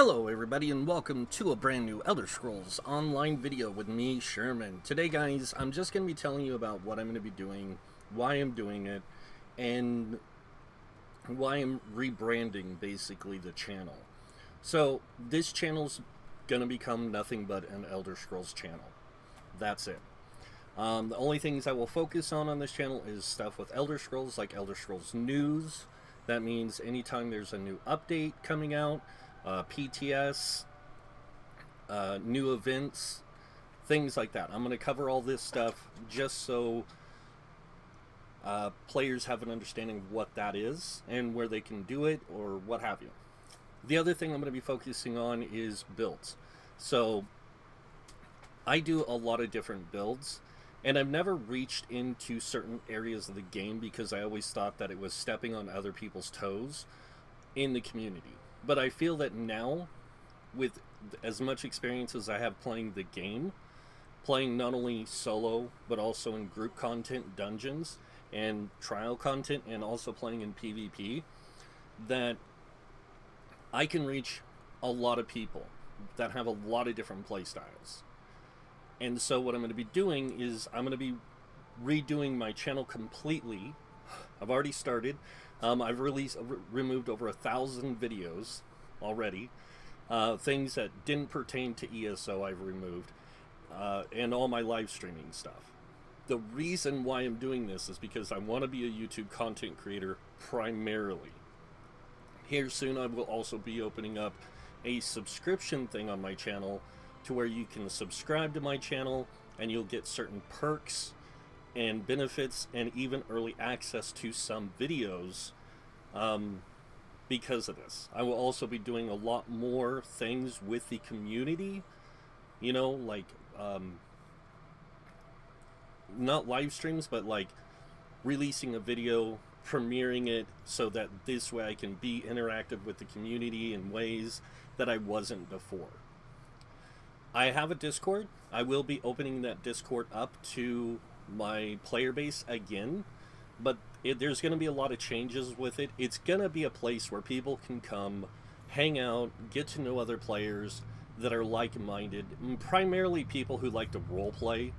Hello everybody and welcome to a brand new Elder Scrolls Online video with me, Sherman. Today guys, I'm just going to be telling you about what I'm going to be doing, why I'm doing it, and why I'm rebranding basically the channel. So this channel's going to become nothing but an Elder Scrolls channel. That's it. The only things I will focus on this channel is stuff with Elder Scrolls, like Elder Scrolls news. That means anytime there's a new update coming out, PTS, new events, things like that. I'm going to cover all this stuff just so players have an understanding of what that is and where they can do it or what have you. The other thing I'm going to be focusing on is builds. So I do a lot of different builds, and I've never reached into certain areas of the game because I always thought that it was stepping on other people's toes in the community. But I feel that now, with as much experience as I have playing the game, playing not only solo, but also in group content, dungeons, and trial content, and also playing in PvP, that I can reach a lot of people that have a lot of different playstyles. And so what I'm going to be doing is I'm going to be redoing my channel completely. I've already started. I've removed over 1,000 videos already. Things that didn't pertain to ESO I've removed, and all my live streaming stuff. The reason why I'm doing this is because I want to be a YouTube content creator primarily. Here soon I will also be opening up a subscription thing on my channel to where you can subscribe to my channel and you'll get certain perks and benefits and even early access to some videos because of this. I will also be doing a lot more things with the community, you know, like not live streams, but like releasing a video, premiering it, so that this way I can be interactive with the community in ways that I wasn't before. I have a Discord. I will be opening that Discord up to my player base again, but there's going to be a lot of changes with it. It's going to be a place where people can come, hang out, get to know other players that are like-minded, primarily people who like to roleplay.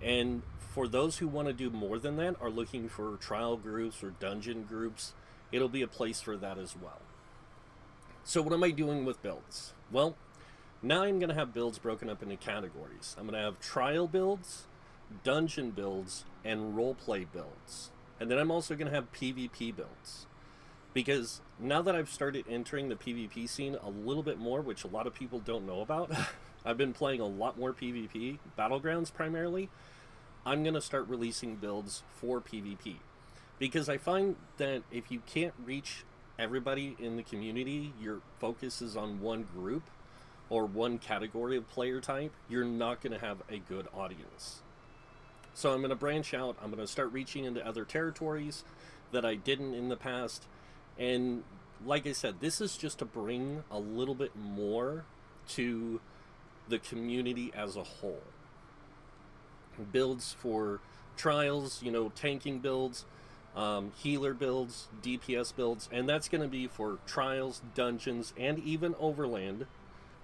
And for those who want to do more than that, are looking for trial groups or dungeon groups, it'll be a place for that as well. So what am I doing with builds? Well, now I'm going to have builds broken up into categories. I'm going to have trial builds, dungeon builds, and roleplay builds. And then I'm also going to have PvP builds. Because now that I've started entering the PvP scene a little bit more, which a lot of people don't know about, I've been playing a lot more PvP, Battlegrounds primarily, I'm going to start releasing builds for PvP. Because I find that if you can't reach everybody in the community, your focus is on one group or one category of player type, you're not going to have a good audience. So I'm going to branch out. I'm going to start reaching into other territories that I didn't in the past. And like I said, this is just to bring a little bit more to the community as a whole. Builds for trials, you know, tanking builds, healer builds, DPS builds, and that's going to be for trials, dungeons, and even overland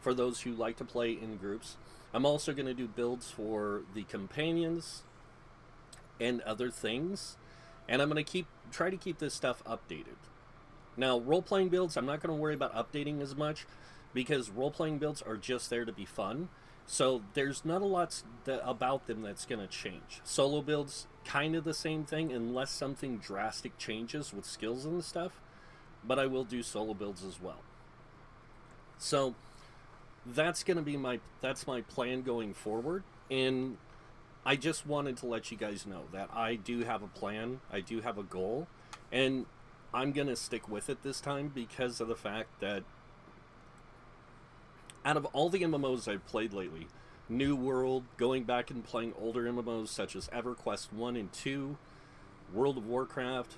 for those who like to play in groups. I'm also going to do builds for the companions and other things, and I'm going to try to keep this stuff updated. Now, role-playing builds, I'm not going to worry about updating as much because role-playing builds are just there to be fun, so there's not a lot about them that's going to change. Solo builds, kind of the same thing unless something drastic changes with skills and stuff, but I will do solo builds as well. So that's going to be my plan going forward, and I just wanted to let you guys know that I do have a plan, I do have a goal, and I'm going to stick with it this time because of the fact that out of all the MMOs I've played lately, New World, going back and playing older MMOs such as EverQuest 1 and 2, World of Warcraft,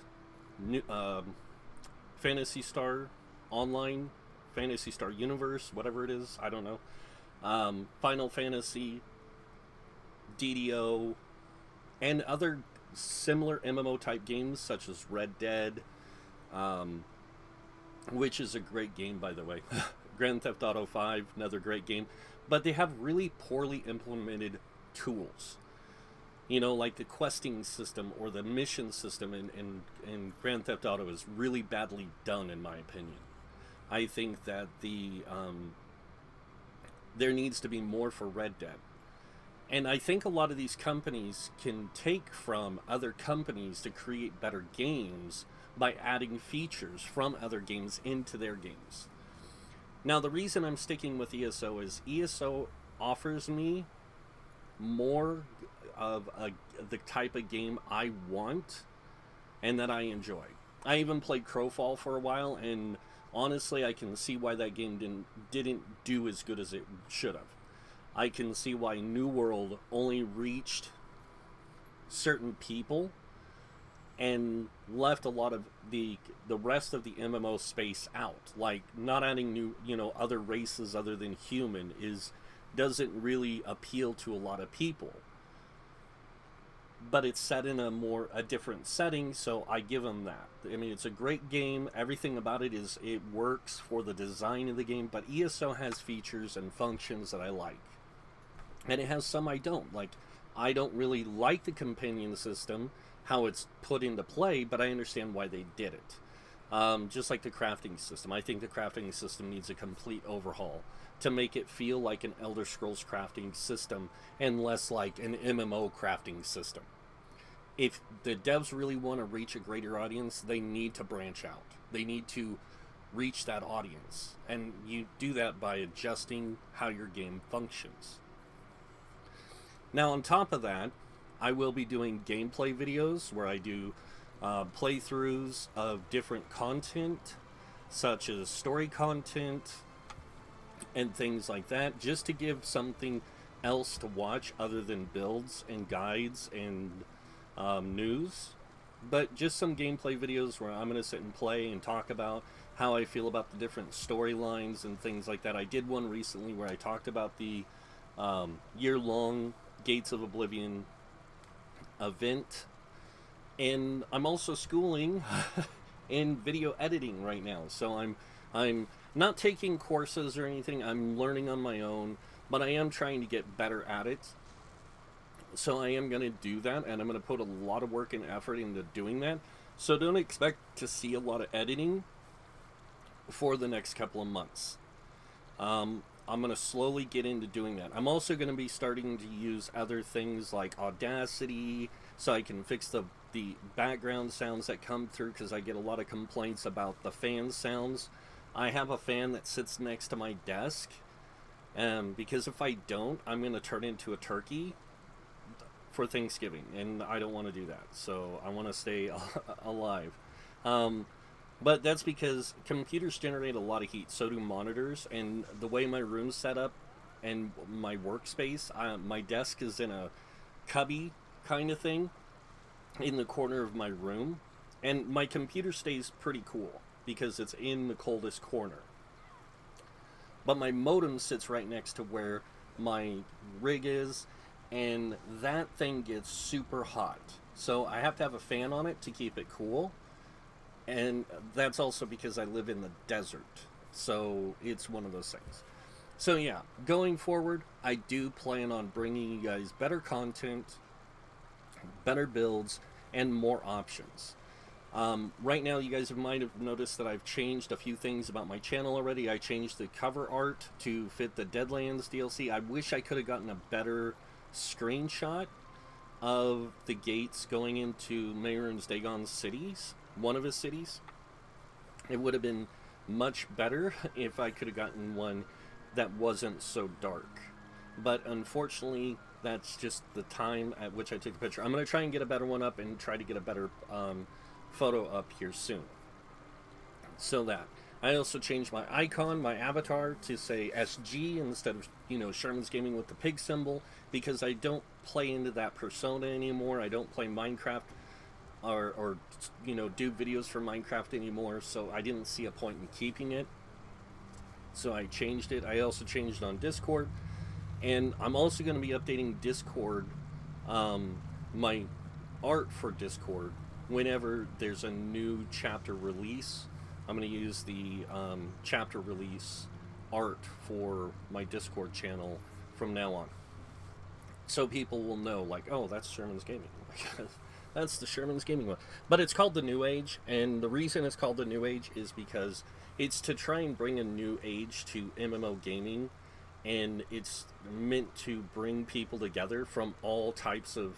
Phantasy Star Online, Phantasy Star Universe, whatever it is, I don't know, Final Fantasy, DDO, and other similar MMO type games such as Red Dead, which is a great game, by the way. Grand Theft Auto 5, another great game, but they have really poorly implemented tools. You know, like the questing system or the mission system in Grand Theft Auto is really badly done, in my opinion. I think that there needs to be more for Red Dead. And I think a lot of these companies can take from other companies to create better games by adding features from other games into their games. Now, the reason I'm sticking with ESO is ESO offers me more of the type of game I want and that I enjoy. I even played Crowfall for a while, and honestly, I can see why that game didn't do as good as it should have. I can see why New World only reached certain people and left a lot of the rest of the MMO space out. Like, not adding new, other races other than human doesn't really appeal to a lot of people. But it's set in a different setting, so I give them that. I mean, it's a great game. Everything about it works for the design of the game, but ESO has features and functions that I like. And it has some I don't. Like, I don't really like the companion system, how it's put into play, but I understand why they did it. Just like the crafting system. I think the crafting system needs a complete overhaul to make it feel like an Elder Scrolls crafting system and less like an MMO crafting system. If the devs really want to reach a greater audience, they need to branch out. They need to reach that audience. And you do that by adjusting how your game functions. Now, on top of that, I will be doing gameplay videos where I do playthroughs of different content, such as story content and things like that, just to give something else to watch other than builds and guides and news. But just some gameplay videos where I'm going to sit and play and talk about how I feel about the different storylines and things like that. I did one recently where I talked about the year-long Gates of Oblivion event, and I'm also schooling in video editing right now, so I'm not taking courses or anything. I'm learning on my own, but I am trying to get better at it. So I am going to do that, and I'm going to put a lot of work and effort into doing that. So don't expect to see a lot of editing for the next couple of months. I'm going to slowly get into doing that. I'm also going to be starting to use other things like Audacity so I can fix the background sounds that come through, because I get a lot of complaints about the fan sounds. I have a fan that sits next to my desk, because if I don't, I'm going to turn into a turkey for Thanksgiving, and I don't want to do that. So I want to stay alive. But that's because computers generate a lot of heat, so do monitors, and the way my room's set up and my workspace, my desk is in a cubby kind of thing in the corner of my room, and my computer stays pretty cool because it's in the coldest corner. But my modem sits right next to where my rig is, and that thing gets super hot. So I have to have a fan on it to keep it cool. And that's also because I live in the desert. So it's one of those things. So yeah, going forward, I do plan on bringing you guys better content, better builds, and more options. Right now, you guys might have noticed that I've changed a few things about my channel already. I changed the cover art to fit the Deadlands DLC. I wish I could have gotten a better screenshot of the gates going into Mehrunes Dagon's cities. One of his cities. It would have been much better if I could have gotten one that wasn't so dark. But unfortunately, that's just the time at which I take the picture. I'm going to try and get a better one up and try to get a better photo up here soon. So that. I also changed my icon, my avatar, to say SG instead of, Sherman's Gaming with the pig symbol, because I don't play into that persona anymore. I don't play Minecraft or do videos for Minecraft anymore, so I didn't see a point in keeping it. So I changed it. I also changed on Discord, and I'm also going to be updating Discord, my art for Discord, whenever there's a new chapter release. I'm going to use the chapter release art for my Discord channel from now on, so people will know, like, oh, that's Sherman's Gaming. That's the Sherman's Gaming one. But it's called the New Age, and the reason it's called the New Age is because it's to try and bring a new age to MMO gaming, and it's meant to bring people together from all types of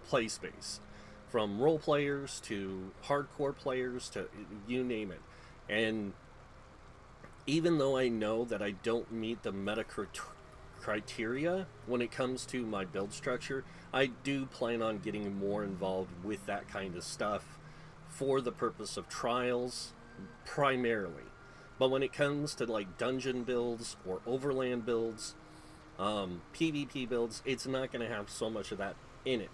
play space, from role players to hardcore players to you name it. And even though I know that I don't meet the meta criteria when it comes to my build structure, I do plan on getting more involved with that kind of stuff for the purpose of trials primarily. But when it comes to like dungeon builds or overland builds, PvP builds, it's not going to have so much of that in it.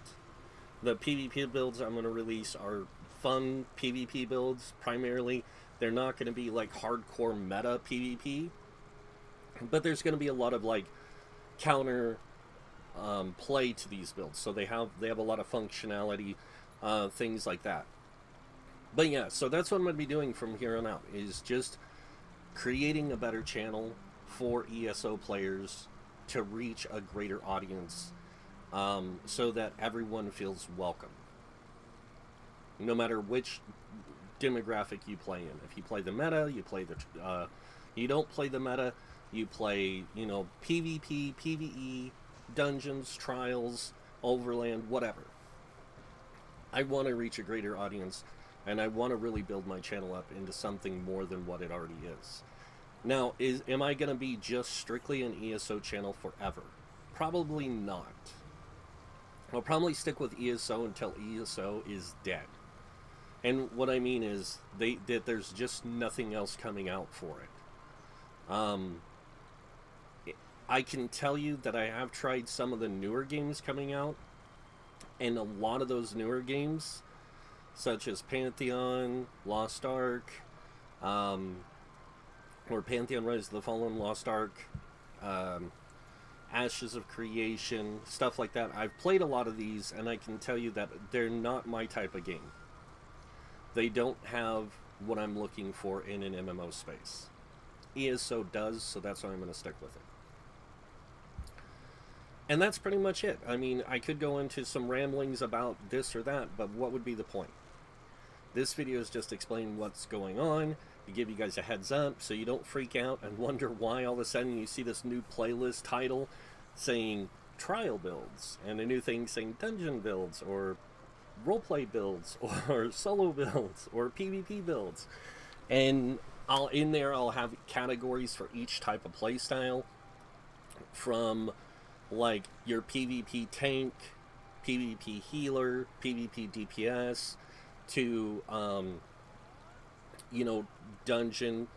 The PvP builds I'm going to release are fun PvP builds primarily. They're not going to be like hardcore meta PvP, but there's going to be a lot of like counter play to these builds, so they have a lot of functionality, things like that. But yeah, so that's what I'm going to be doing from here on out, is just creating a better channel for ESO players to reach a greater audience, so that everyone feels welcome, no matter which demographic you play in. If you play the meta, you play the you don't play the meta, you play, you know, PvP, PvE, dungeons, trials, overland, whatever. I want to reach a greater audience, and I want to really build my channel up into something more than what it already is. Now, am I going to be just strictly an ESO channel forever? Probably not. I'll probably stick with ESO until ESO is dead. And what I mean is that there's just nothing else coming out for it. I can tell you that I have tried some of the newer games coming out, and a lot of those newer games, such as Pantheon, Lost Ark, or Pantheon Rise of the Fallen, Lost Ark, Ashes of Creation, stuff like that. I've played a lot of these, and I can tell you that they're not my type of game. They don't have what I'm looking for in an MMO space. ESO does, so that's why I'm going to stick with it. And that's pretty much it. I mean, I could go into some ramblings about this or that, but what would be the point? This video is just explaining what's going on, to give you guys a heads up so you don't freak out and wonder why all of a sudden you see this new playlist title saying trial builds, and a new thing saying dungeon builds, or roleplay builds, or solo builds, or PvP builds. And I'll have categories for each type of playstyle, from like your PvP tank, PvP healer, PvP DPS, to you know, dungeon,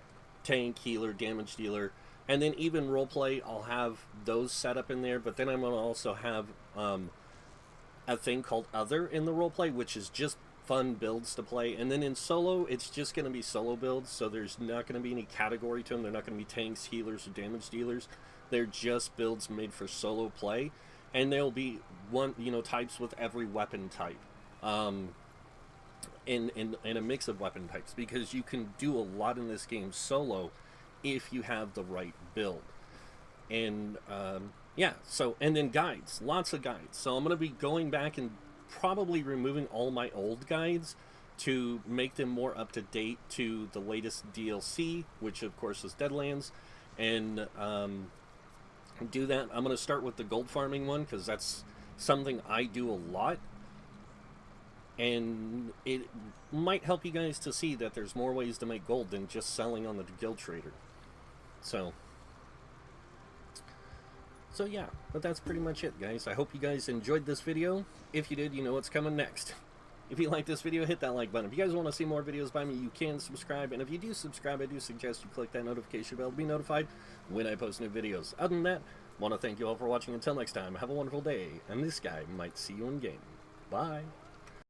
tank, healer, damage dealer, and then even roleplay. I'll have those set up in there, but then I'm going to also have a thing called Other in the roleplay, which is just fun builds to play. And then in solo, it's just going to be solo builds, so there's not going to be any category to them. They're not going to be tanks, healers, or damage dealers. They're just builds made for solo play, and there'll be types with every weapon type, and a mix of weapon types, because you can do a lot in this game solo if you have the right build. And yeah, so, and then guides, lots of guides. So I'm going to be going back and probably removing all my old guides to make them more up to date to the latest DLC, which of course is Deadlands, and do that. I'm going to start with the gold farming one, because that's something I do a lot, and it might help you guys to see that there's more ways to make gold than just selling on the guild trader. So yeah, but that's pretty much it, guys. I hope you guys enjoyed this video. If you did, you know what's coming next. If you like this video, hit that like button. If you guys want to see more videos by me, you can subscribe. And if you do subscribe, I do suggest you click that notification bell to be notified when I post new videos. Other than that, I want to thank you all for watching. Until next time, have a wonderful day. And this guy might see you in game. Bye.